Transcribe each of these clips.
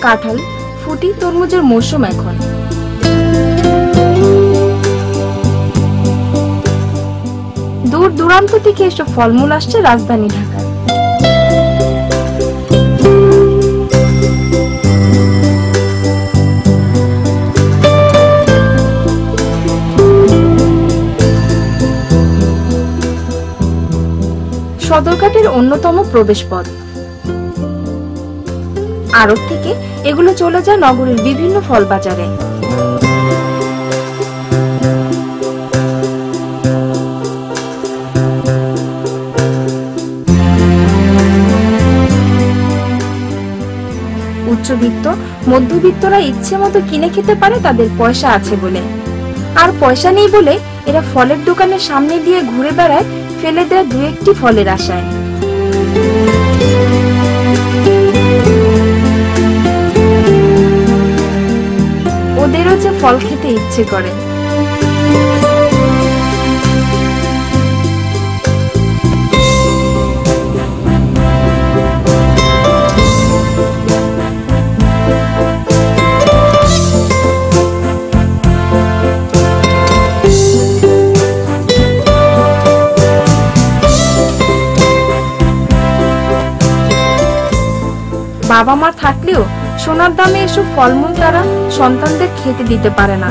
কাঁঠাল, ফুটি, তরমুজের মৌসুম এখন। দূর দূরান্ত থেকে এসব ফলমূল আসছে রাজধানী ঢাকায়। সদরঘাটের অন্যতম প্রবেশপথ। আড়ত থেকে এগুলো চলে যায় নগরের বিভিন্ন ফল বাজারে। উচ্চবিত্ত, মধ্যবিত্তরা ইচ্ছে মতো কিনে খেতে পারে তাদের পয়সা আছে বলে। আর পয়সা নেই বলে এরা ফলের দোকানের সামনে দিয়ে ঘুরে বেড়ায় ফেলে দেয় দু একটি ফলের আশায়। ওদেরও যে ফল খেতে ইচ্ছে করে। বাবা মা থাকলেও সোনার দামে এসব ফলমূল তারা সন্তানদের খেতে দিতে পারে না।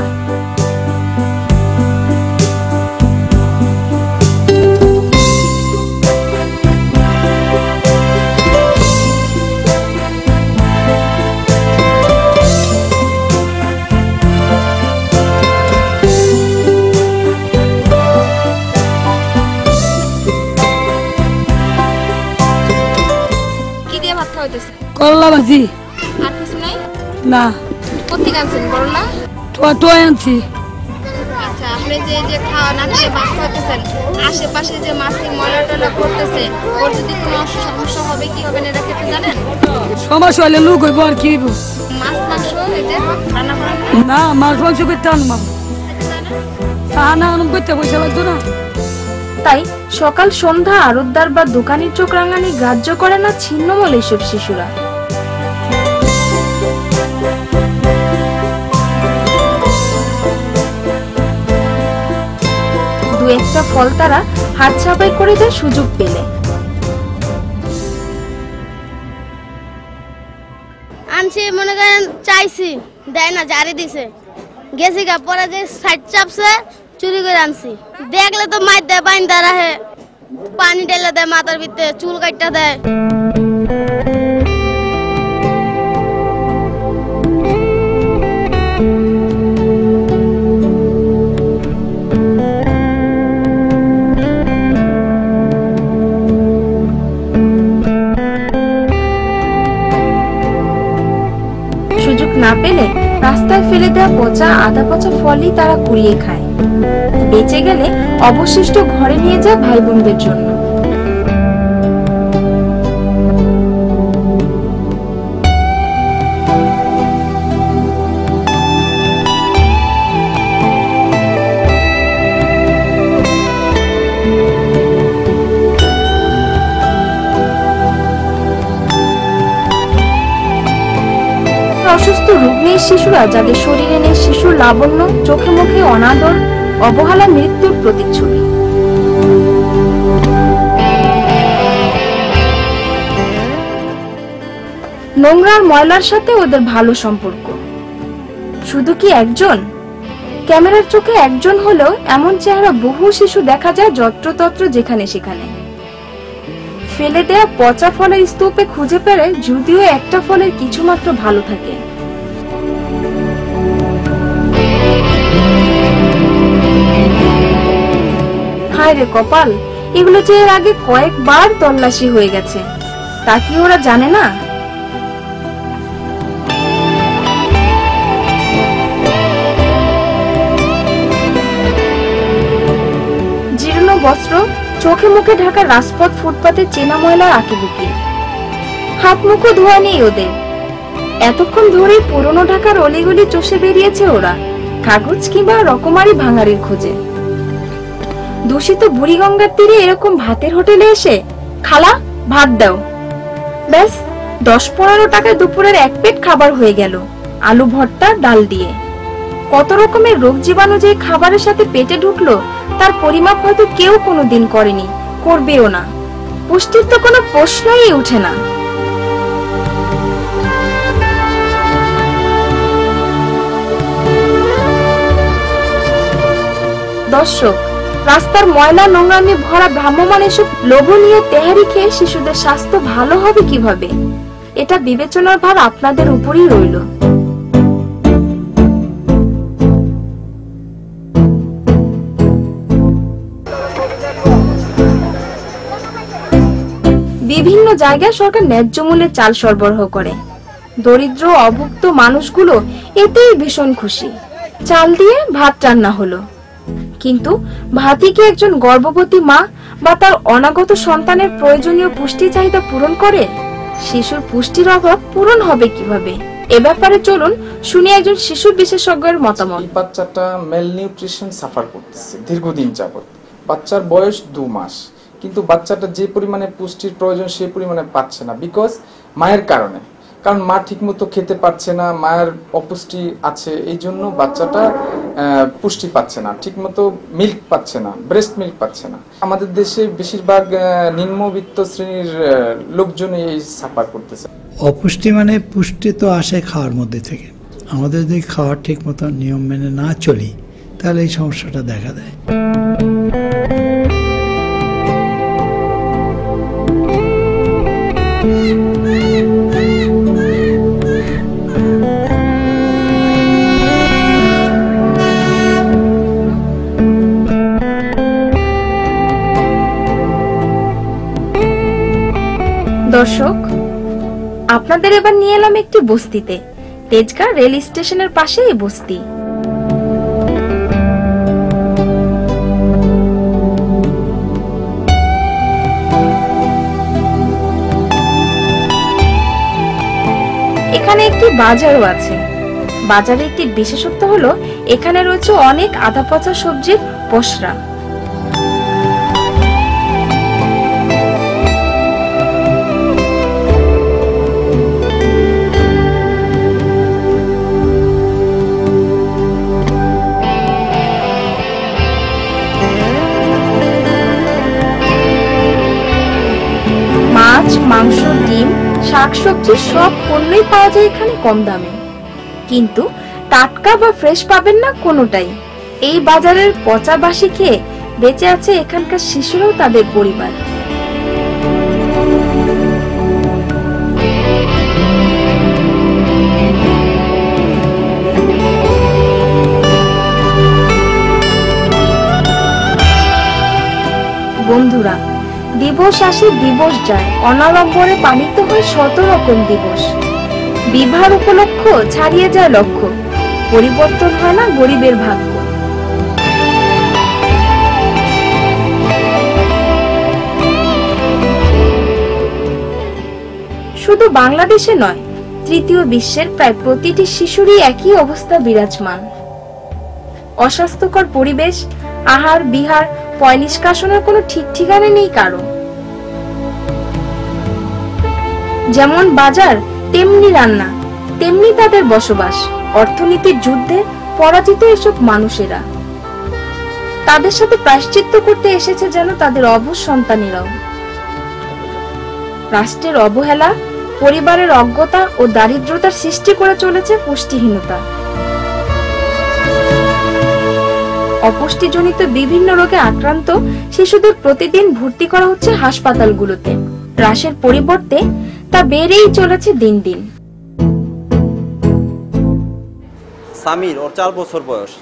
কি দিয়ে ভাত খাওয়াইতেছে? করলা ভাজি। আর কিছু নাই? না। কোথেকে আনছেন? করলা? টোয়া আনছি। আচ্ছা, আপনি যে যে খাওয়া না খেয়ে ভাত খাওয়াতেছেন, আশেপাশে যে মাছি ময়লা টয়লা করতেছে, ওর যদি কোনো সমস্যা হবে, কি হবে না এটা খেতে জানেন? সমস্যা হলে লোক হইব আর কি হইব। মাছ মাংস এতে রান্না করেন না? মাছ মাংস করতে আনবো না, করতে পয়সা লাগতো না। তাই সকাল সন্ধ্যা আড়তদার বা দোকানের চোখ রাঙানি গ্রাহ্য করে না ছিন্নমূল এসব শিশুরা। দু একটা ফল তারা হাত ছাপাই করে দেয় সুযোগ পেলে। আনছি মনে করেন, চাইছি দেয় না, জারি দিছে, গেছি গা পরে যে সাইড চাপছে চুরি করে আনছি। দেখলে তো মাইর দেয়, বাইন্দা রাখে, পানি ঢেলে দেয় মাথার ভিতরে, চুল কাটটা দেয়। সুযোগ না পেলে রাস্তায় ফেলে দেওয়া পচা আধা পচা ফলই তারা কুড়িয়ে খায়। বেঁচে গেলে অবশিষ্ট ঘরে নিয়ে যায় ভাই বোনদের জন্য। অসুস্থ রুগ্নের শিশুরা, যাদের শরীরে নেই শিশুর লাবণ্য, চোখে মুখে অনাদর, অবহেলা, মৃত্যুর প্রতিচ্ছবি। নোংরার ময়লার সাথে ওদের ভালো সম্পর্ক। শুধু কি একজন? ক্যামেরার চোখে একজন হলেও এমন চেহারা বহু শিশু দেখা যায় যত্রতত্র, যেখানে সেখানে। ফেলে দেয়া পচা ফলের স্তূপে খুঁজে পেলে যদিও একটা ফলের কিছুমাত্র ভালো থাকে। হায় রে কপাল, এগুলো যে এর আগে কয়েকবার তল্লাশি হয়ে গেছে, তা কি ওরা জানে না? জীর্ণ বস্ত্র, চোখে মুখে ঢাকা রাজপথ, ফুটপাতে চেনা ময়লার আঁকিবুকি। হাত মুখও ধোয়া নেই ওদের। এতক্ষণ ধরে পুরনো ঢাকার অলিগলি চষে বেরিয়েছে ওরা, কাগজ কিংবা রকমারি ভাঙারির খোঁজে। দূষিত বুড়িগঙ্গার তীরে এরকম ভাতের হোটেলে এসে, খালা ভাত দাও, ব্যাস 10-15 টাকায় দুপুরের এক পেট খাবার হয়ে গেল, আলু ভর্তা ডাল দিয়ে। কত রকমের রোগ জীবাণু যে খাবারের সাথে পেটে ঢুকলো তার পরিমাপ হয়তো কেউ কোনোদিন করেনি, করবেও না। পুষ্টির তো কোনো প্রশ্নই উঠে না। দর্শক, রাস্তার ময়লা নোংরামে ভরা ভ্রাম্যমাণ এসব লোভনীয় তেহারি খেয়ে শিশুদের স্বাস্থ্য ভালো হবে কিভাবে? এটা বিবেচনার ভার আপনাদের উপরই রইল। বিভিন্ন জায়গায় সরকার ন্যায্য মূল্যে চাল সরবরাহ করে। দরিদ্র অভুক্ত মানুষগুলো এতেই ভীষণ খুশি। চাল দিয়ে ভাত রান্না হলো। কিন্তু ভাতই কি একজন গর্ভবতী মা বা তার অনাগত সন্তানের প্রয়োজনীয় পুষ্টি চাহিদা পূরণ করে? শিশুর পুষ্টির অভাব পূরণ হবে কিভাবে? এ ব্যাপারে চলুন শুনি একজন শিশু বিশেষজ্ঞের মতামত। বাচ্চাটা মেলনিউট্রিশন সাফার করতেছে দীর্ঘদিন যাবত। বাচ্চার বয়স 2 মাস, কিন্তু বাচ্চাটা যে পরিমাণে পুষ্টির প্রয়োজন সেই পরিমাণে পাচ্ছে না, বিকজ মায়ের কারণে। কারণ মা ঠিকমতো খেতে পারছে না, মায়ের অপুষ্টি আছে, এই জন্য বাচ্চাটা পুষ্টি পাচ্ছে না, ঠিকমতো মিল্ক পাচ্ছে না, ব্রেস্ট মিল্ক পাচ্ছে না। আমাদের দেশে বেশিরভাগ নিম্নবিত্ত শ্রেণীর লোকজন এই সাফার করতেছে। অপুষ্টি মানে পুষ্টি তো আসে খাওয়ার মধ্যে থেকে। আমাদের যদি খাওয়ার ঠিক মতো নিয়ম মেনে না চলি তাহলে এই সমস্যাটা দেখা দেয়। দর্শক, আপনাদের এবার নিয়ে এলাম একটি বস্তিতে। তেজগাঁ রেল স্টেশনের পাশে এই বস্তি। এখানে একটি বাজারও আছে। বাজারে একটি বিশেষত্ব হলো এখানে রয়েছে অনেক আধা পচা সবজির পসরা। মাছ, মাংস, ডিম, শাকসবজি সব পণ্যই পাওয়া যায় এখানে কম দামে। কিন্তু টাটকা বা ফ্রেশ পাবেন না কোনোটাই। এই বাজারের পচা বাসি খেয়ে বেঁচে আছে এখানকার শিশুরাও তাদের পরিবার। বন্ধুরা, দিবস আসে দিবস যায়, অনাড়ম্বরে পালিত হয় 100 রকম দিবস। বিবাহ উপলক্ষ ছাড়িয়ে যায় লক্ষ্য, পরিবর্তন হয় না গরিবের ভাগ্য। শুধু বাংলাদেশে নয়, তৃতীয় বিশ্বের প্রায় প্রতিটি শিশুরই একই অবস্থা বিরাজমান। অস্বাস্থ্যকর পরিবেশ, আহার বিহার, পয় নিষ্কাশনের কোনো ঠিক ঠিকানা নেই কারো। যেমন বাজার তেমনি রান্না, তেমনি তাদের বসবাস। অর্থনীতির যুদ্ধে পরাজিত এসব মানুষেরা তাদের সাথে প্রায়শ্চিত্ত করতে এসেছে যেন তাদের অবুঝ সন্তানেরাও। রাষ্ট্রের অবহেলা, পরিবারের অজ্ঞতা ও দারিদ্রতার সৃষ্টি করে চলেছে পুষ্টিহীনতা। অপুষ্টিজনিত বিভিন্ন রোগে আক্রান্ত শিশুদের প্রতিদিন ভর্তি করা হচ্ছে হাসপাতালগুলোতে। হ্রাসের পরিবর্তে তা বেড়েই চলেছে দিন দিন। সামির, ওর 4 বছর বয়স।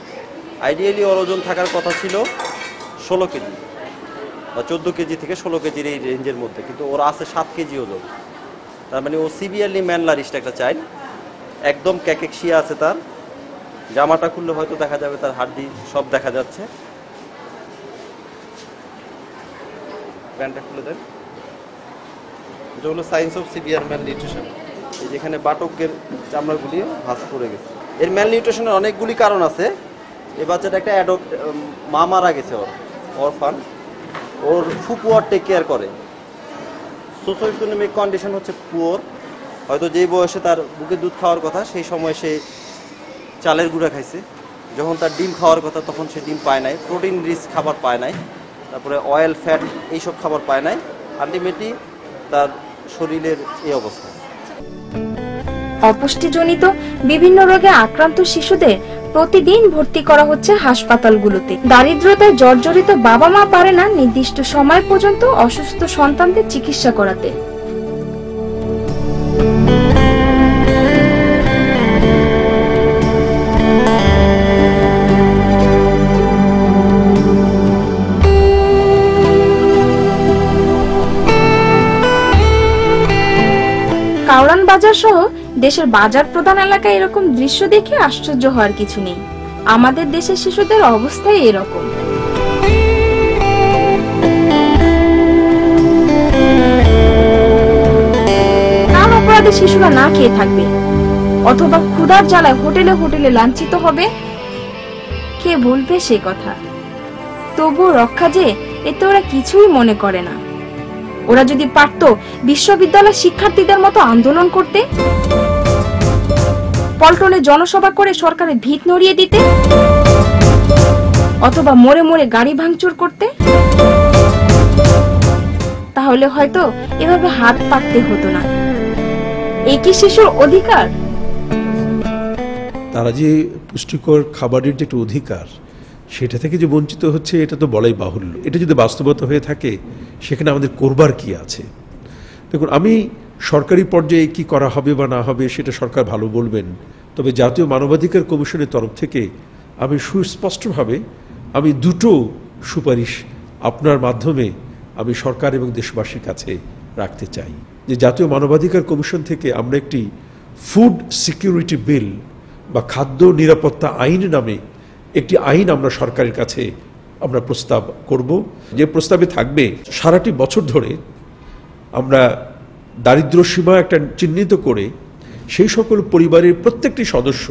আইডিয়ালি ওর ওজন থাকার কথা ছিল 16 কেজি বা 14 কেজি থেকে 16 কেজির এই রেঞ্জের মধ্যে, কিন্তু ওর আছে 7 কেজি ওজন। তার মানে ও সিভিয়ারলি ম্যানলারিস্ট একটা চাইল্ড। একদম ক্যাকেকশিয়া আছে তার। জামাটা খুললে হয়তো দেখা যাবে তার হাড্ডি সব দেখা যাচ্ছে। প্যান্টটা খুলে দেন। এটা হলো সায়েন্স অফ সিভিয়ার ম্যালনিউট্রিশন। এই যেখানে বাটকের চামড়াগুলি ভাঁজ পড়ে গেছে। এর ম্যালনিউট্রিশনের অনেকগুলি কারণ আছে। এই বাচ্চাটা একটা মা মারা গেছে, অরফান। ওর ফুপু আর টেক কেয়ার করে। সোশ্যোইকোনমিক কন্ডিশন হচ্ছে পুয়ার। হয়তো যেই বয়সে তার বুকের দুধ খাওয়ার কথা সেই সময় সে চালের গুঁড়া খাইছে, যখন তার ডিম খাওয়ার কথা তখন সে ডিম পায় নাই, প্রোটিন রিচ খাবার পায় নাই, তারপরে অয়েল ফ্যাট এইসব খাবার পায় নাই, আলটিমেটলি তার শরীরের এই অবস্থা। অপুষ্টিজনিত বিভিন্ন রোগে আক্রান্ত শিশুদের প্রতিদিন ভর্তি করা হচ্ছে হাসপাতালগুলোতে। দারিদ্রতায় জর্জরিত বাবা মা পারে না নির্দিষ্ট সময় পর্যন্ত অসুস্থ সন্তানদের চিকিৎসা করাতে। কাউরান বাজার সহ দেশের বাজার প্রধান এলাকায় এরকম দৃশ্য দেখে আশ্চর্য হওয়ার কিছু নেই। আমাদের দেশের শিশুদের অবস্থাই এরকম। কার অপরাধে শিশুরা না খেয়ে থাকবে অথবা ক্ষুধার জ্বালায় হোটেলে হোটেলে লাঞ্ছিত হবে? কে বলবে সে কথা? তবুও রক্ষা যে এতে ওরা কিছুই মনে করে না। ওরা যদি পারত বিশ্ববিদ্যালয় শিক্ষার্থীদের মতো আন্দোলন করতে, পল্টনে জনসভা করে সরকারের ভিত নড়িয়ে দিতে, অথবা মোড়ে মোড়ে গাড়ি ভাঙচুর করতে, তাহলে হয়তো এভাবে হাত পাততে হতো না। এই কি শিশুর অধিকার? তারা যে পুষ্টিকর খাবারের যে একটা অধিকার সেটা থেকে যে বঞ্চিত হচ্ছে এটা তো বলাই বাহুল্য। এটা যদি বাস্তবতা হয়ে থাকে সেখানে আমাদের করবার কি আছে? দেখুন, আমি সরকারি পর্যায়ে কি করা হবে বা না হবে সেটা সরকার ভালো বলবেন, তবে জাতীয় মানবাধিকার কমিশনের তরফ থেকে আমি সুস্পষ্টভাবে আমি দুটো সুপারিশ আপনার মাধ্যমে আমি সরকার এবং দেশবাসীর কাছে রাখতে চাই। যে জাতীয় মানবাধিকার কমিশন থেকে আমরা একটি ফুড সিকিউরিটি বিল বা খাদ্য নিরাপত্তা আইন নামে একটি আইন আমরা সরকারের কাছে আমরা প্রস্তাব করব, যে প্রস্তাবে থাকবে সারাটি বছর ধরে আমরা দারিদ্র সীমা একটা চিহ্নিত করে সেই সকল পরিবারের প্রত্যেকটি সদস্য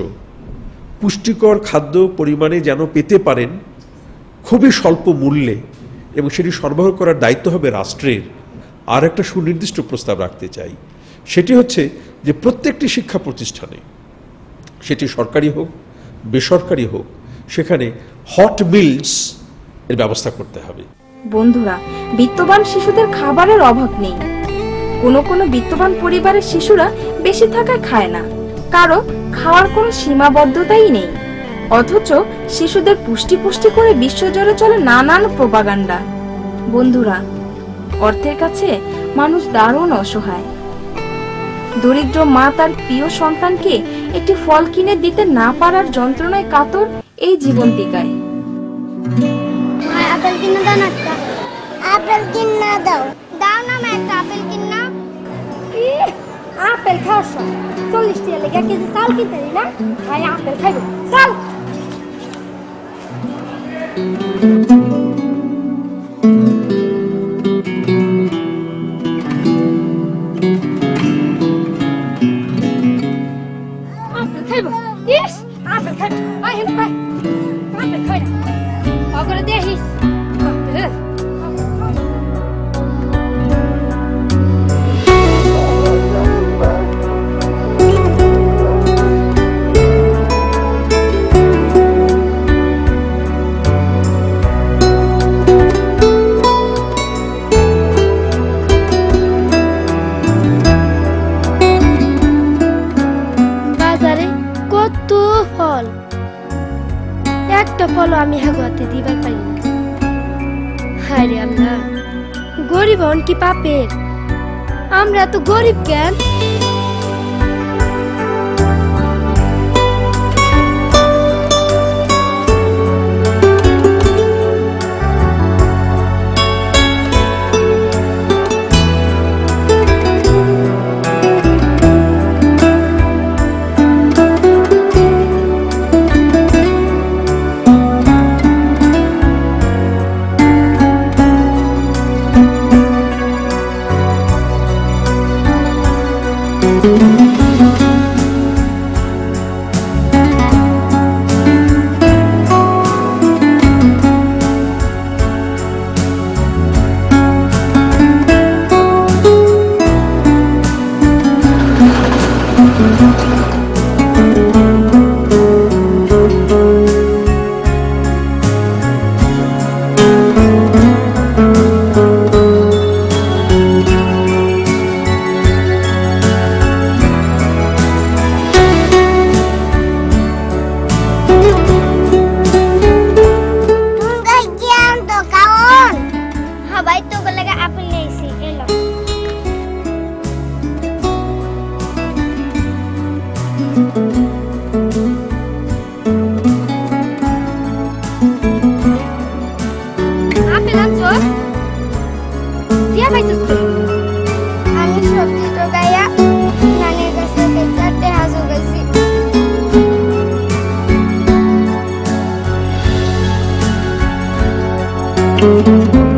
পুষ্টিকর খাদ্য পরিমাণে যেন পেতে পারেন খুবই স্বল্প মূল্যে, এবং সেটি সরবরাহ করার দায়িত্ব হবে রাষ্ট্রের। আর একটা সুনির্দিষ্ট প্রস্তাব রাখতে চাই, সেটি হচ্ছে যে প্রত্যেকটি শিক্ষা প্রতিষ্ঠানে, সেটি সরকারি হোক বেসরকারি হোক, সেখানে হট মিলস এর ব্যবস্থা করতে হবে। বন্ধুরা, বিত্তবান শিশুদের খাবারের অভাব নেই। কোনো বিত্তবান পরিবারের শিশুরা বেশি থাকায় খায় না, কারো খাওয়ার কোনো সীমাবদ্ধতাই নেই। অথচ শিশুদের পুষ্টি করে বিশ্বজুড়ে চলে নানান প্রোপাগান্ডা। বন্ধুরা, অর্থের কাছে মানুষ দারুণ অসহায়। দরিদ্র মা তার প্রিয় সন্তানকে একটি ফল কিনে দিতে না পারার যন্ত্রণায় কাতর এই জীবন্তিকায়। আপেল কিনে দাও না, আপেল কিনে দাও, দাও না মা একটা আপেল কিনা। আপেল খাওয়ার 40 টাকা লেগে কেজি চাল কিনতে দিই না, খাই আপেল খাইব চাল। আপেল খাইব, ইস আপেল খাইব, আই হেন পাই আপেল খাই না অগরে দেখিস আপেল। একটা ফল আমি হাতে দিবার পারি না। হায় রে আল্লাহ, গরিব হন কি পাপের? আমরা তো গরিব কেন? Thank you.